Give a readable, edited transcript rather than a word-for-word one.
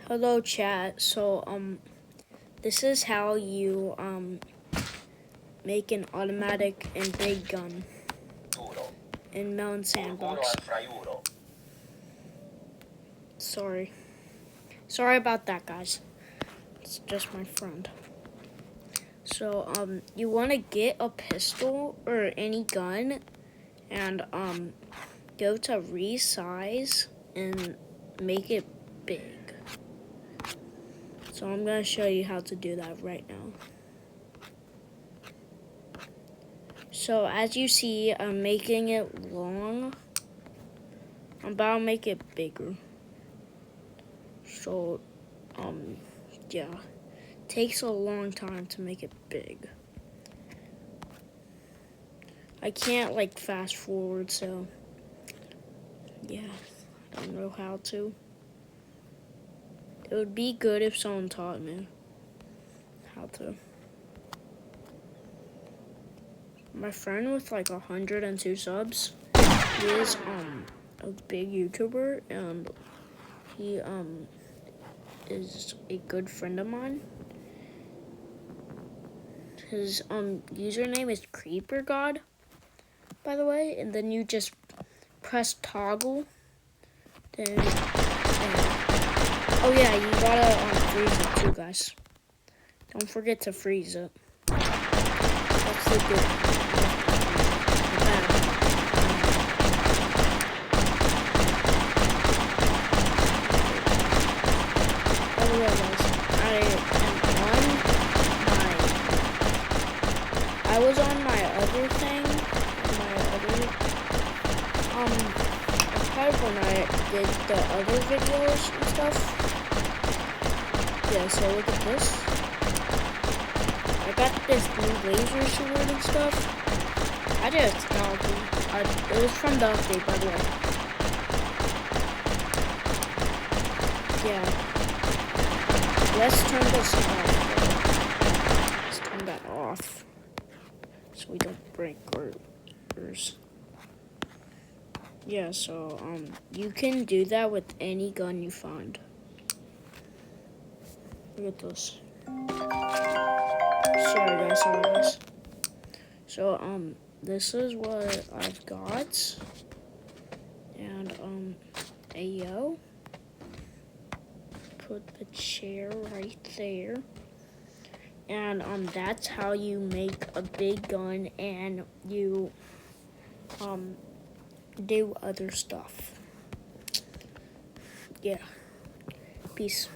Hello chat. This is how you make an automatic and big gun in Melon Sandbox. Sorry about that, guys. It's just my friend. So you want to get a pistol or any gun and go to resize and make it big. So I'm going to show you how to do that right now. So as you see, I'm making it long. I'm about to make it bigger. So, yeah. Takes a long time to make it big. I can't like fast forward, so yeah, I don't know how to. It would be good if someone taught me how to. My friend with like 102 subs, he is a big YouTuber and he is a good friend of mine. His username is Creeper God, by the way, and then you just press toggle. Then oh yeah, you gotta freeze it too, guys. Don't forget to freeze it. That's the good. The bad. By the way, guys, I was on my other thing, as part of when I did the other videos and stuff. Yeah, so look at this. I got this new laser sword and stuff. I just got it. It was from the update, by the way. Yeah. Let's turn this off. Let's turn that off. So we don't break ours. Yeah, so you can do that with any gun you find. Look at this. Sorry guys. So this is what I've got. And ayo. Put the chair right there. And that's how you make a big gun and you do other stuff. Yeah. Peace.